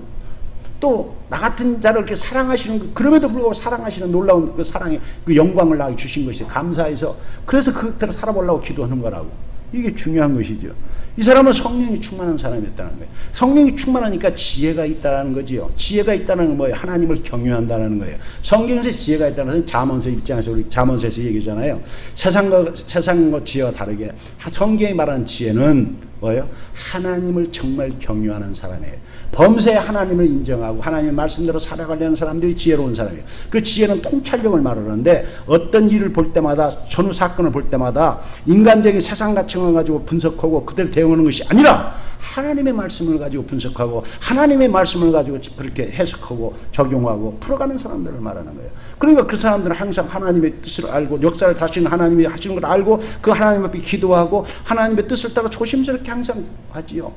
또 나 같은 자를 이렇게 사랑하시는, 그럼에도 불구하고 사랑하시는 놀라운 그 사랑의 그 영광을 나에게 주신 것이 감사해서 그래서 그대로 살아보려고 기도하는 거라고. 이게 중요한 것이죠. 이 사람은 성령이 충만한 사람이었다는 거예요. 성령이 충만하니까 지혜가 있다는 거지요. 지혜가 있다는 건 뭐예요? 하나님을 경외한다는 거예요. 성경에서 지혜가 있다는 것은 잠언서 1장에서 우리 잠언서에서 얘기잖아요. 세상과 지혜와 다르게 성경이 말하는 지혜는 뭐예요? 하나님을 정말 경외하는 사람이에요. 범사에 하나님을 인정하고 하나님의 말씀대로 살아가려는 사람들이 지혜로운 사람이에요. 그 지혜는 통찰력을 말하는데 어떤 일을 볼 때마다, 전후 사건을 볼 때마다 인간적인 세상 가치관을 가지고 분석하고 그대로 대응하는 것이 아니라 하나님의 말씀을 가지고 분석하고 하나님의 말씀을 가지고 그렇게 해석하고 적용하고 풀어가는 사람들을 말하는 거예요. 그러니까 그 사람들은 항상 하나님의 뜻을 알고 역사를 다시는 하나님이 하시는 걸 알고 그 하나님 앞에 기도하고 하나님의 뜻을 따라 조심스럽게 항상 하지요.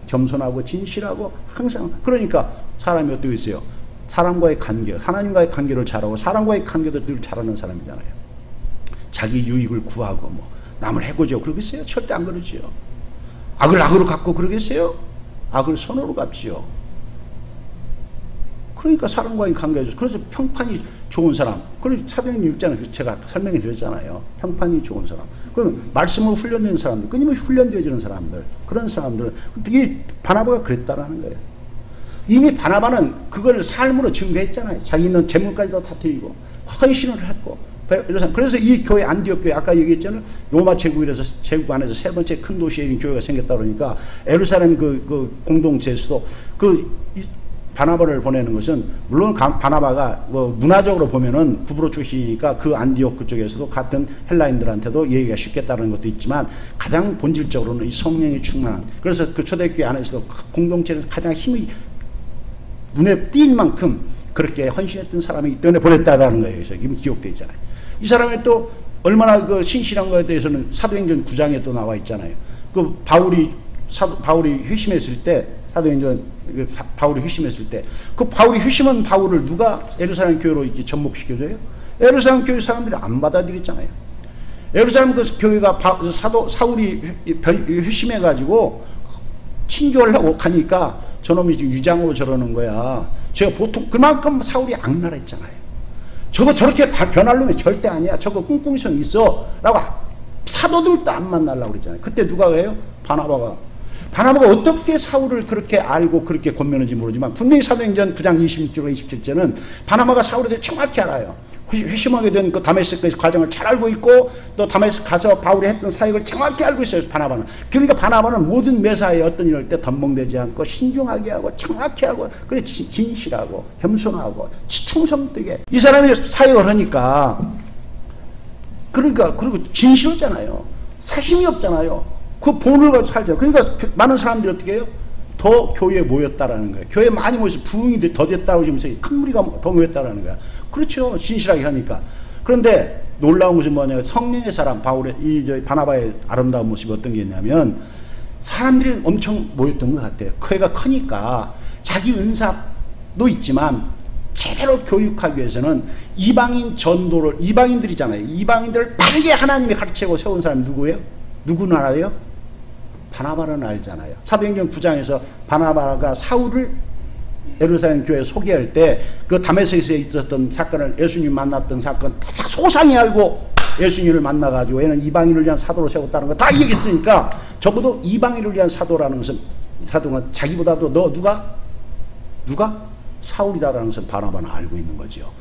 겸손하고 진실하고 항상. 그러니까 사람이 어떻게 있어요? 사람과의 관계, 하나님과의 관계를 잘하고 사람과의 관계도 늘 잘하는 사람이잖아요. 자기 유익을 구하고 뭐 남을 해고죠. 그러겠어요? 절대 안 그러지요. 악을 악으로 갚고 그러겠어요? 악을 선으로 갚지요. 그러니까 사람과의 관계죠. 그래서 평판이 좋은 사람. 그래서 사도행전 6장에 제가 설명해 드렸잖아요. 평판이 좋은 사람. 그럼 말씀으로 훈련된 사람들, 끊임없이 훈련되어지는 사람들, 그런 사람들은 이 바나바가 그랬다라는 거예요. 이미 바나바는 그걸 삶으로 증거했잖아요. 자기 있는 재물까지도 다 드리고 헌신을 했고. 그래서 이 교회 안디옥 교회 아까 얘기했잖아요. 로마 제국에서 제국 안에서 세 번째 큰 도시에 있는 교회가 생겼다 그러니까 에루살렘 그 공동체에서도 바나바를 보내는 것은 물론 바나바가 뭐 문화적으로 보면은 구브로 출신이니까 그 안디옥 그쪽에서도 같은 헬라인들한테도 얘기가 쉽겠다는 것도 있지만 가장 본질적으로는 이 성령이 충만한, 그래서 그 초대교회 안에서도 공동체에서 가장 힘이 눈에 띌 만큼 그렇게 헌신했던 사람이기 때문에 보냈다라는 거예요. 그래서 이미 기록되어 있잖아요. 이 사람이 또 얼마나 그 신실한 거에 대해서는 사도행전 9장에 또 나와 있잖아요. 그 바울이 회심했을 때, 사도행전 바울이 회심했을 때, 그 바울이 회심한 바울을 누가 예루살렘 교회로 이렇게 접목시켜줘요? 예루살렘 교회 사람들이 안 받아들였잖아요. 예루살렘 그 교회가 사울이 회심해가지고 친교하려고 하니까 저놈이 유장으로 저러는 거야. 제가 보통 그만큼 사울이 악랄했잖아요. 저거 저렇게 변할 놈이 절대 아니야. 저거 꿍꿍이성 있어. 라고 사도들도 안 만나려고 그랬잖아요. 그때 누가 해요? 바나바가 어떻게 사울을 그렇게 알고 그렇게 권면한지 모르지만 분명히 사도행전 9장 26절과 27절은 바나바가 사울에 대해 정확히 알아요. 회심하게 된 그 다메섹 과정을 잘 알고 있고 또 다메섹 가서 바울이 했던 사역을 정확히 알고 있어요. 바나바는. 그러니까 바나바는 모든 매사에 어떤 일을 할 때 덤벙대지 않고 신중하게 하고 정확히 하고 그래 진실하고 겸손하고 충성되게 이 사람이 사역을 하니까 그리고 진실하잖아요. 사심이 없잖아요. 그 본을 가지고 살잖아요. 그러니까 많은 사람들이 어떻게 해요? 더 교회에 모였다라는 거예요. 교회에 많이 모여서 부흥이 더 됐다고 지면서 큰 무리가 더 모였다라는 거야. 그렇죠. 진실하게 하니까. 그런데 놀라운 것은 뭐냐면 성령의 사람, 바나바의 아름다운 모습이 어떤 게 있냐면 사람들이 엄청 모였던 것 같아요. 교회가 크니까 자기 은사도 있지만 제대로 교육하기 위해서는 이방인들이잖아요. 이방인들을 바르게 하나님이 가르치고 세운 사람이 누구예요? 누구는 알아요? 바나바는 알잖아요. 사도행전 9장에서 바나바가 사울을 예루살렘 교회에 소개할 때 그 다메섹에서 있었던 사건을 예수님 만났던 사건 다 소상히 알고 예수님을 만나가지고 얘는 이방인을 위한 사도로 세웠다는 거 다 얘기했으니까 적어도 이방인을 위한 사도라는 것은 사도가 자기보다도 누가? 사울이다라는 것을 바나바는 알고 있는 거죠.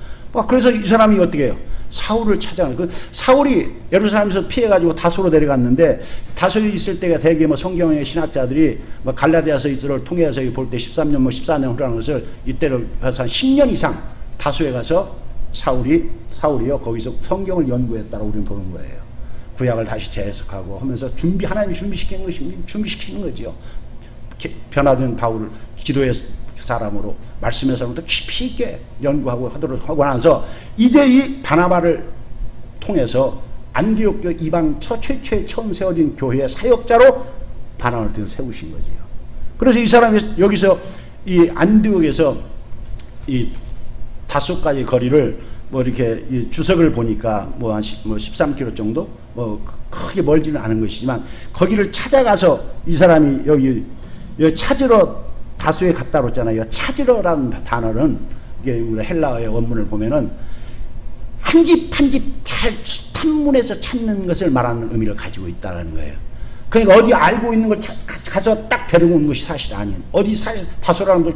그래서 이 사람이 어떻게 해요? 사울을 찾아가는 그 사울이 예루살렘에서 피해가지고 다소로 내려갔는데 다소에 있을 때가 대개 성경의 신학자들이 갈라디아서 이스를 통해서 볼 때 13년 14년 후라는 것을 이때로 해서 한 10년 이상 다소에 가서 사울이요 거기서 성경을 연구했다고 우리는 보는 거예요. 구약을 다시 재해석하고 하면서 하나님이 준비시키는 거죠. 변화된 바울을 기도의 사람으로 말씀의 사람으로 깊이 있게 연구하고 하고 나서 이제 이 바나바를 통해서 안디옥 교회 이방 최초에 처음 세워진 교회의 사역자로 바나바를 세우신 거지요. 그래서 이 사람이 여기서 이 안디옥에서 이 다소까지 거리를 이렇게 이 주석을 보니까 한 13km 정도 크게 멀지는 않은 것이지만 거기를 찾아가서 이 사람이 여기 찾으러 다수에 갔다 그랬잖아요. 찾으러라는 단어는 이게 우리 헬라어의 원문을 보면은 한 집 한 집 탐문해서 찾는 것을 말하는 의미를 가지고 있다는 거예요. 그러니까 어디 알고 있는 걸 가서 딱 데리고 온 것이 사실 아닌 사실 다소라는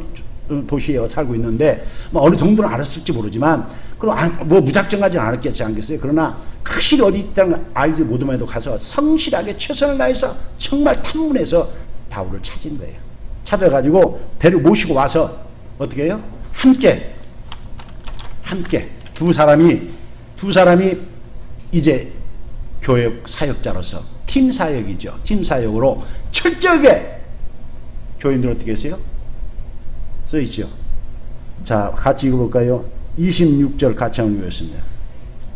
도시에 살고 있는데 어느 정도는 알았을지 모르지만 그럼 무작정 하진 않겠어요. 그러나 확실히 어디 있다는 걸 알지 못해도 가서 성실하게 최선을 다해서 정말 탐문해서 바울을 찾은 거예요. 찾아가지고 모시고 와서 어떻게 해요? 함께 두 사람이 이제 교회 사역자로서 팀 사역이죠. 팀 사역으로 철저하게 교인들 어떻게 했어요? 써 있죠. 자, 같이 읽어볼까요? 26절 같이 한번 읽겠습니다.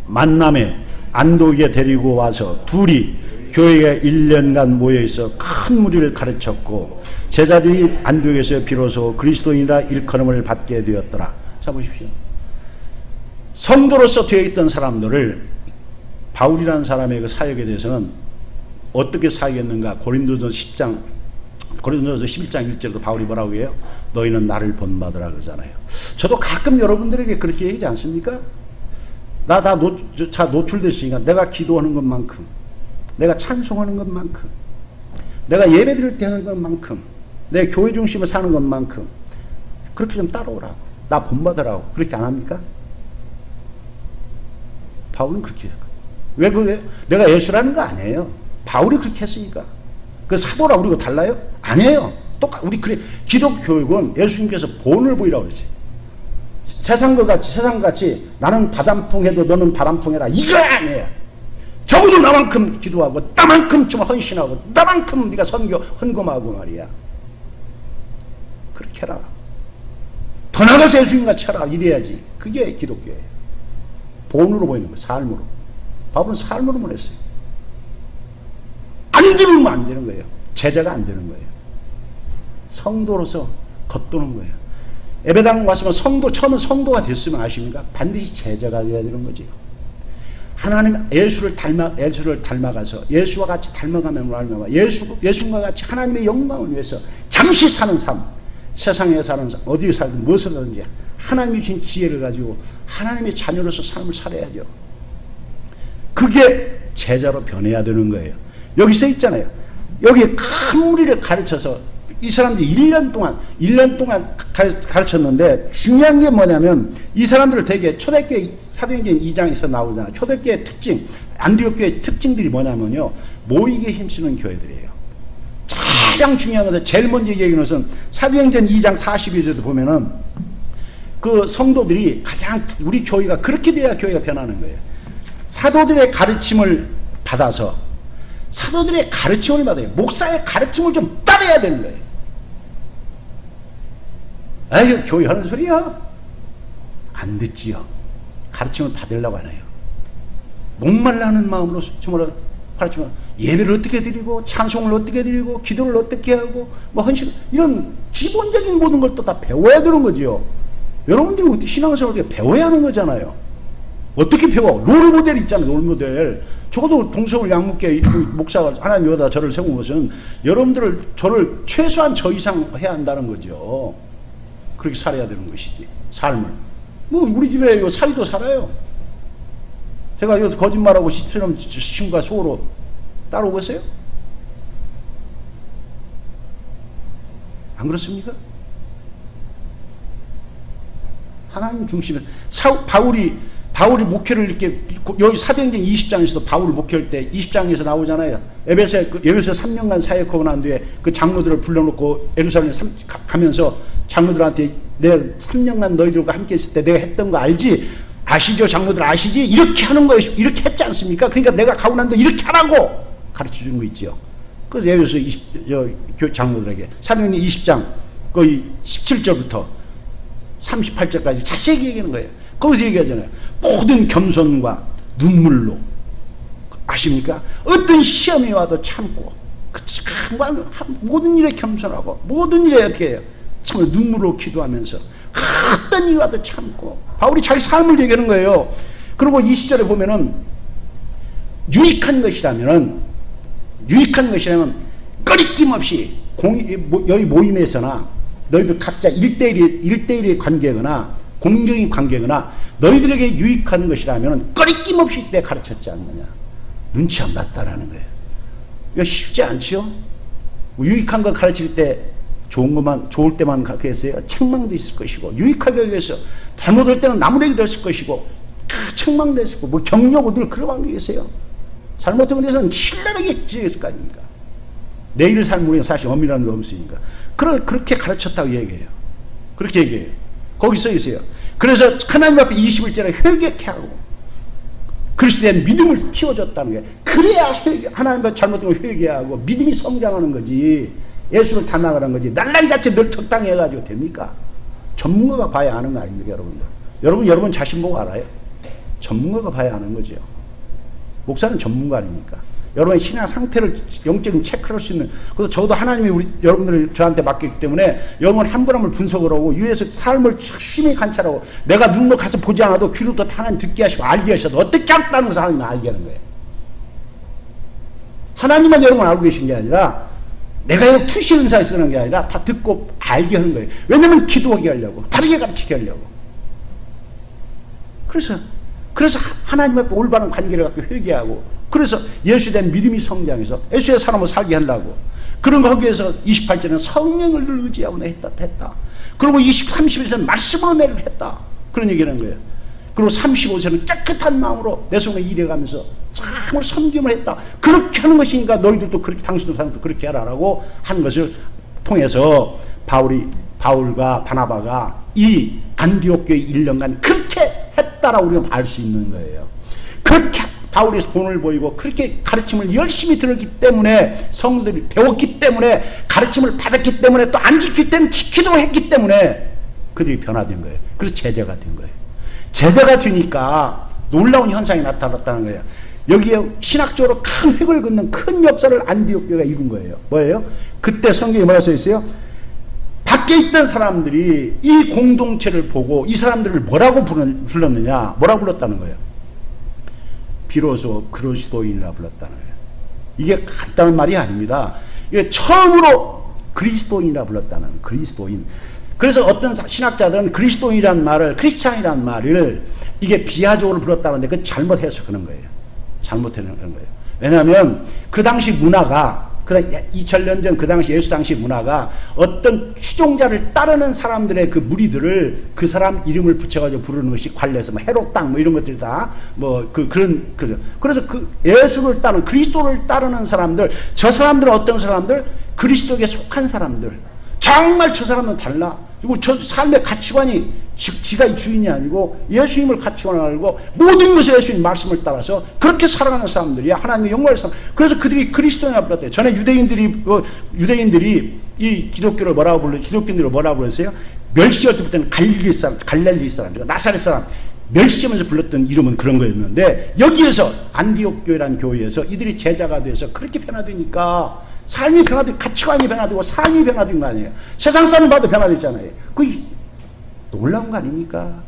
만남에 안독에 데리고 와서 둘이 교회에 1년간 모여있어 큰 무리를 가르쳤고 제자들이 안디옥에서 비로소 그리스도인이라 일컬음을 받게 되었더라. 자 보십시오. 성도로서 되어 있던 사람들을 바울이라는 사람의 그 사역에 대해서는 어떻게 사역했는가? 고린도전서 11장 1절도 바울이 뭐라고 해요? 너희는 나를 본받으라 그러잖아요. 저도 가끔 여러분들에게 그렇게 얘기하지 않습니까? 나 다 노출됐으니까 내가 기도하는 것만큼 내가 찬송하는 것만큼 내가 예배드릴 때 하는 것만큼 내 교회 중심을 사는 것만큼 그렇게 좀 따라오라고 나 본받으라고 그렇게 안 합니까? 바울은 그렇게 해요. 왜 그래요? 내가 예수라는 거 아니에요. 바울이 그렇게 했으니까. 그 사도랑 우리가 달라요? 아니에요. 우리 기독 교육은 예수님께서 본을 보이라고 그랬어요. 세상같이 나는 바람풍해도 너는 바람풍해라 이거 아니에요. 적어도 나만큼 기도하고 나만큼 좀 헌신하고 나만큼 네가 헌금하고 말이야. 그렇게 해라. 더 나가서 예수님같이 해라 이래야지. 그게 기독교예요. 본으로 보이는 거예요. 삶으로. 바울은 삶으로 보냈어요. 안 들으면 안 되는 거예요. 제자가 안 되는 거예요. 성도로서 겉도는 거예요. 예배당 왔으면 처음에 성도가 됐으면 아십니까? 반드시 제자가 되어야 되는 거지. 하나님 예수를 닮아가서 예수와 같이 닮아가면 예수와 같이 하나님의 영광을 위해서 잠시 사는 삶, 세상에 사는 삶, 어디에 살든 무엇을 하든지 하나님이 주신 지혜를 가지고 하나님의 자녀로서 삶을 살아야죠. 그게 제자로 변해야 되는 거예요. 여기 써 있잖아요. 여기 큰 무리를 가르쳐서 이 사람들이 1년 동안 가르쳤는데 중요한 게 뭐냐면 이 사람들을 되게 초대교회 사도행전 2장에서 나오잖아요. 초대교회 특징, 안디옥 교회 특징들이 뭐냐면요. 모이게 힘쓰는 교회들이에요. 가장 중요한 것은 제일 먼저 얘기하는 것은 사도행전 2장 42절도 보면은 그 성도들이 가장 우리 교회가 그렇게 돼야 교회가 변하는 거예요. 사도들의 가르침을 받아서 사도들의 가르침을 받아요. 목사의 가르침을 좀 따라야 되는 거예요. 아유, 교회 하는 소리야? 안 듣지요. 가르침을 받으려고 하나요? 목말라 하는 마음으로 정말 가르치면 예배를 어떻게 드리고 찬송을 어떻게 드리고 기도를 어떻게 하고 뭐 헌신 이런 기본적인 모든 걸 또 다 배워야 되는 거지요. 여러분들이 어떻게 신앙생활을 어떻게 배워야 하는 거잖아요. 어떻게 배워? 롤모델 있잖아요. 롤모델. 적어도 동서울 양육계 목사가 하나님 여다 저를 세운 것은 여러분들을 저를 최소한 저 이상 해야 한다는 거죠. 그렇게 살아야 되는 것이지. 삶을. 뭐 우리 집에 요 사위도 살아요. 제가 여기서 거짓말하고 시처럼 친구가 속으로 따라오겠어요? 안 그렇습니까? 하나님 중심에 바울이 목회를 이렇게 여기 사도행전 20장에서도 바울 목회할 때 20장에서 나오잖아요. 에베소에 3년간 사역하고 난 뒤에 그 장로들을 불러놓고 예루살렘에 가면서 장로들한테 내가 3년간 너희들과 함께 있을 때 내가 했던 거 알지? 아시죠? 장로들 아시지? 이렇게 하는 거예요. 이렇게 했지 않습니까? 그러니까 내가 가고 난 뒤에 이렇게 하라고 가르쳐 준 거 있죠. 그래서 에베소 장로들에게 사도행전 20장 거의 17절부터 38절까지 자세히 얘기하는 거예요. 거기서 얘기하잖아요. 모든 겸손과 눈물로 아십니까? 어떤 시험이 와도 참고 모든 일에 겸손하고 모든 일에 어떻게 해요? 참 눈물로 기도하면서 어떤 일이 와도 참고 바울이 자기 삶을 얘기하는 거예요. 그리고 20절에 보면은 유익한 것이라면 꺼리낌 없이 여기 모임에서나 너희들 각자 1대1의 관계거나 공적인 관계거나 너희들에게 유익한 것이라면 꺼리낌 없이 때 가르쳤지 않느냐. 눈치 안 봤다라는 거예요. 이거 쉽지 않죠? 유익한 거 가르칠 때 좋을 때만 가르쳤어요. 책망도 있을 것이고 유익하게 위해서 잘못할 때는 나무래기도 했을 것이고 책망도 했을 거고 뭐 격려고 늘 그런 게 있어요. 잘못한 데서는 신랄하게 지었을 거 아닙니까? 내일을 살면 우리는 사실 엄밀한 게 없으니까 그렇게 가르쳤다고 얘기해요. 그렇게 얘기해요. 거기 써 있어요. 그래서 하나님 앞에 21절에 회개케 하고 그리스도에 대한 믿음을 키워줬다는 거예요. 그래야 하나님 앞에 잘못된 걸 회개하고 믿음이 성장하는 거지. 예수를 닮아가는 거지. 날라리같이 늘 적당해가지고 됩니까? 전문가가 봐야 아는 거 아닙니까, 여러분들? 여러분 자신 보고 알아요? 전문가가 봐야 아는 거죠. 목사는 전문가 아닙니까? 여러분의 신앙 상태를 영적인 체크할 수 있는. 그래서 저도 하나님이 여러분들을 저한테 맡겼기 때문에 여러분 한 분 한 분 분석을 하고 위에서 삶을 심히 관찰하고 내가 눈으로 가서 보지 않아도 귀로 또 하나님 듣게 하시고 알게 하셔서 어떻게 하겠다는 것을 하나님이 알게 하는 거예요. 하나님만 여러분 알고 계신 게 아니라 내가 투시 은사에 쓰는 게 아니라 다 듣고 알게 하는 거예요. 왜냐면 기도하게 하려고 바르게 가르치게 하려고. 그래서 하나님 앞에 올바른 관계를 갖고 회개하고 그래서 예수에 대한 믿음이 성장해서 예수의 사람을 살게 하려고 그런 거 하기 위해서 28절에는 성령을 의지하고 했다. 그리고 30절에는 말씀으로 내를 했다. 그런 얘기를 하는 거예요. 그리고 35절은 깨끗한 마음으로 내 손에 일해가면서 참을 섬김을 했다. 그렇게 하는 것이니까 너희들도 그렇게 당신도 사람도 그렇게 하라라고 한 것을 통해서 바울과 바나바가 이 안디옥 교회 1년간 그렇게 했다라고 우리가 알 수 있는 거예요. 그렇게 바울이 본을 보이고 그렇게 가르침을 열심히 들었기 때문에 성도들이 배웠기 때문에 가르침을 받았기 때문에 또 안 지킬 때는 지키도록 했기 때문에 그들이 변화된 거예요. 그래서 제자가 된 거예요. 제자가 되니까 놀라운 현상이 나타났다는 거예요. 여기에 신학적으로 큰 획을 긋는 큰 역사를 안디옥 교회가 이룬 거예요. 뭐예요? 그때 성경에 뭐라 써 있어요? 밖에 있던 사람들이 이 공동체를 보고 이 사람들을 뭐라고 불렀느냐? 뭐라고 불렀다는 거예요? 비로소 그리스도인이라 불렀다는 거예요. 이게 간단한 말이 아닙니다. 이게 처음으로 그리스도인이라 불렀다는 그리스도인. 그래서 어떤 신학자들은 그리스도인이라는 말을, 크리스찬이라는 말을 이게 비하적으로 불렀다는데 그건 잘못 해석하는 거예요. 잘못 해석하는 거예요. 왜냐하면 그 당시 문화가, 2000년 전 그 당시 예수 당시 문화가 어떤 추종자를 따르는 사람들의 그 무리들을 그 사람 이름을 붙여가지고 부르는 것이 관례에서 뭐 헤롯 땅 뭐 이런 것들이 다 뭐 그래서 그 예수를 따르는, 그리스도를 따르는 사람들, 저 사람들은 어떤 사람들? 그리스도에게 속한 사람들. 정말 저 사람은 달라. 그리고 저 삶의 가치관이 지가 주인이 아니고 예수님을 가치관을 알고 모든 것을 예수님 말씀을 따라서 그렇게 살아가는 사람들이야. 하나님의 영광을 살아. 그래서 그들이 그리스도인이라고 불렀대요. 전에 유대인들이 이 기독교를 뭐라고 불렀어요? 기독교인들을 뭐라고 불렀어요? 멸시할 때부터는 갈릴리 사람, 그러니까 나사렛 사람. 멸시하면서 불렀던 이름은 그런 거였는데, 여기에서 안디옥 교회라는 교회에서 이들이 제자가 돼서 그렇게 변화되니까 삶이 변화되고 가치관이 변화되고 삶이 변화된 거 아니에요. 세상 사람 봐도 변화됐잖아요. 그 놀라운 거 아닙니까?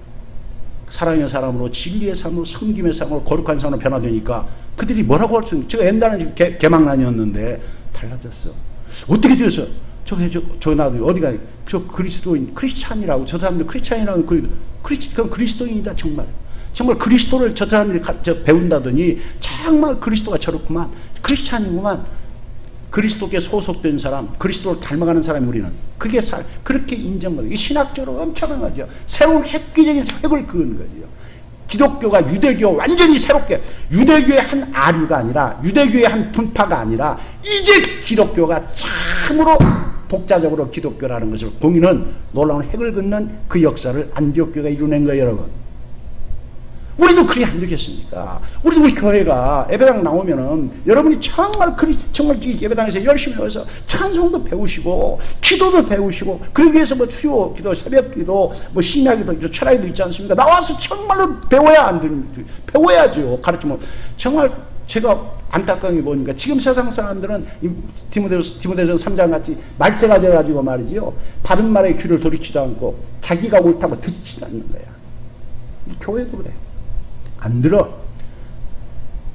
사랑의 사람으로, 진리의 삶으로, 섬김의 삶으로, 거룩한 삶으로 변화되니까 그들이 뭐라고 할 수 있는, 제가 옛날에는 개망난이었는데 달라졌어. 어떻게 되었어? 저 나도 어디가, 저 그리스도인, 크리스찬이라고, 저 사람들 크리스찬이라고, 그건 그리스도인이다, 정말. 정말 그리스도를 저 사람들이 배운다더니 정말 그리스도가 저렇구만, 크리스찬이구만. 그리스도께 소속된 사람, 그리스도를 닮아가는 사람이 우리는 그게 그렇게 인정받는, 이게 신학적으로 엄청난 거죠. 새로운 획기적인 획을 그은 거죠. 기독교가 유대교 완전히 새롭게, 유대교의 한 아류가 아니라, 유대교의 한 분파가 아니라 이제 기독교가 참으로 독자적으로 기독교라는 것을 공인은 놀라운 획을 긋는 그 역사를 안디옥 교회가 이루낸 거예요, 여러분. 우리도 그리 안 되겠습니까? 우리 교회가 예배당 나오면은 여러분이 정말 예배당에서 열심히 와서 찬송도 배우시고 기도도 배우시고, 그러기 위해서 뭐 수요 기도, 새벽 기도, 뭐 심야 기도, 철학기도 있지 않습니까? 나와서 정말로 배워야 안 됩니다. 배워야죠. 가르치면. 정말 제가 안타까운 게 뭐니까 지금 세상 사람들은 디모데전서 3장 같이 말세가 돼가지고 말이지요, 바른 말에 귀를 돌이키지도 않고 자기가 옳다고 듣지 않는 거야. 이 교회도 그래. 안 들어.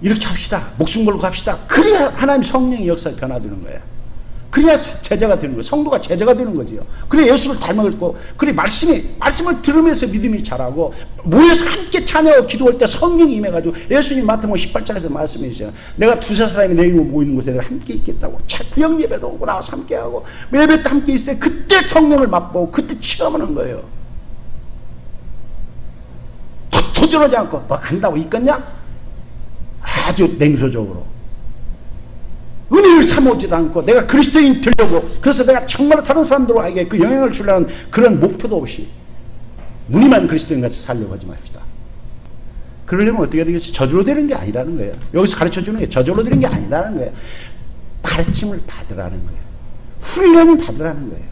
이렇게 합시다. 목숨 걸고 합시다. 그래야 하나님 성령의 역사에 변화되는 거야. 그래야 제자가 되는 거야. 성도가 제자가 되는 거지요. 그래 예수를 닮아가지고, 그래 말씀을 들으면서 믿음이 자라고, 모여서 함께 찬양하고 기도할 때 성령이 임해가지고, 예수님 마태복음 18장에서 말씀해 주세요. 내가 두세 사람이 내 이름으로 모이는 곳에 내가 함께 있겠다고. 구역 예배도 오고 나와서 함께 하고, 예배 때 함께 있어요. 그때 성령을 맛보고 그때 체험하는 거예요. 도전하지 않고 뭐 간다고 있겠냐? 아주 냉소적으로 은혜를 삼오지도 않고 내가 그리스도인 되려고, 그래서 내가 정말 다른 사람들에게 그 영향을 주려는 그런 목표도 없이 무늬만 그리스도인같이 살려고 하지 맙시다. 그러려면 어떻게 되겠어요? 저절로 되는 게 아니라는 거예요. 여기서 가르쳐주는 게 저절로 되는 게 아니라는 거예요. 가르침을 받으라는 거예요. 훈련을 받으라는 거예요.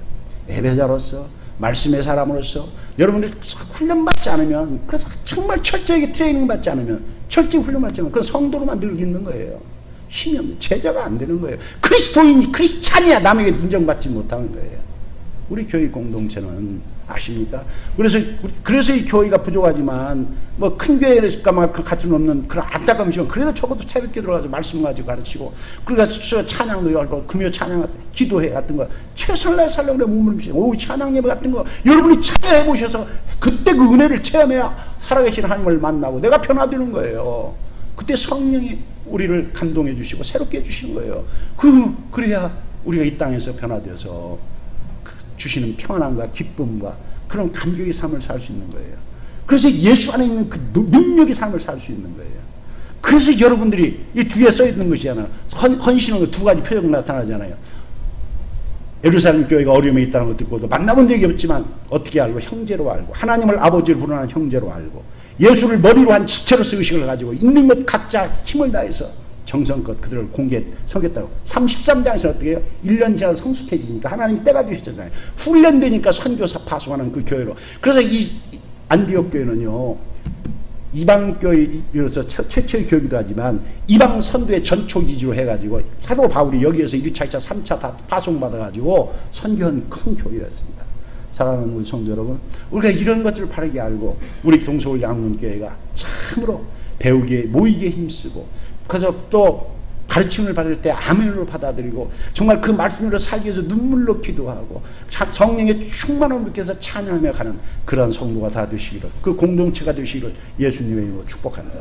예배자로서, 말씀의 사람으로서 여러분들 훈련받지 않으면, 그래서 정말 철저하게 트레이닝 받지 않으면, 철저히 훈련받지 않으면 그건 성도로만 늘 있는 거예요. 힘이 없는 제자가 안 되는 거예요. 그리스도인이, 크리스찬이야 남에게 인정받지 못하는 거예요. 우리 교회 공동체는 아십니까? 그래서 이 교회가 부족하지만, 뭐 큰 교회니까 막 그 가치는 없는 그런 안타까움이 있지만, 그래도 적어도 새벽기도 들어가서 말씀 가지고 가르치고, 그러니까 찬양도 하고, 금요 찬양 같은 기도회 같은 거 최선을 다해 살려고 그래. 몸을 미시고 오후 찬양 예배 같은 거 여러분이 찬양해 보셔서 그때 그 은혜를 체험해야 살아계신 하나님을 만나고 내가 변화되는 거예요. 그때 성령이 우리를 감동해 주시고 새롭게 해 주시는 거예요. 그래야 우리가 이 땅에서 변화되어서 주시는 평안함과 기쁨과 그런 감격의 삶을 살 수 있는 거예요. 그래서 예수 안에 있는 그 능력의 삶을 살 수 있는 거예요. 그래서 여러분들이 이 뒤에 써 있는 것이잖아요. 헌신은 두 가지 표정 나타나잖아요. 예루살렘 교회가 어려움에 있다는 것 듣고도 만나본 적이 없지만 어떻게 알고? 형제로 알고, 하나님을 아버지를 부르는 형제로 알고, 예수를 머리로 한 지체로서 의식을 가지고 있는 것 각자 힘을 다해서 정성껏 그들을 공개 섬겼다고. 33장에서 어떻게 해요? 1년 지나 성숙해지니까 하나님 때가 되셨잖아요. 훈련되니까 선교사 파송하는 그 교회로. 그래서 이 안디옥 교회는요, 이방 교회로서 최초의 교회이기도 하지만 이방 선교의 전초 기지로 해가지고 사도 바울이 여기에서 1차, 2차, 3차 다 파송받아가지고 선교한 큰 교회였습니다. 사랑하는 우리 성도 여러분, 우리가 이런 것들을 바르게 알고 우리 동서울 양문교회가 참으로 배우기에 모이기에 힘쓰고, 그래서 또 가르침을 받을 때 아멘으로 받아들이고 정말 그 말씀으로 살기 위해서 눈물로 기도하고 성령의 충만함을 느껴서 찬양하며 가는 그런 성도가 다 되시기를, 그 공동체가 되시기를 예수님의 이름으로 축복합니다.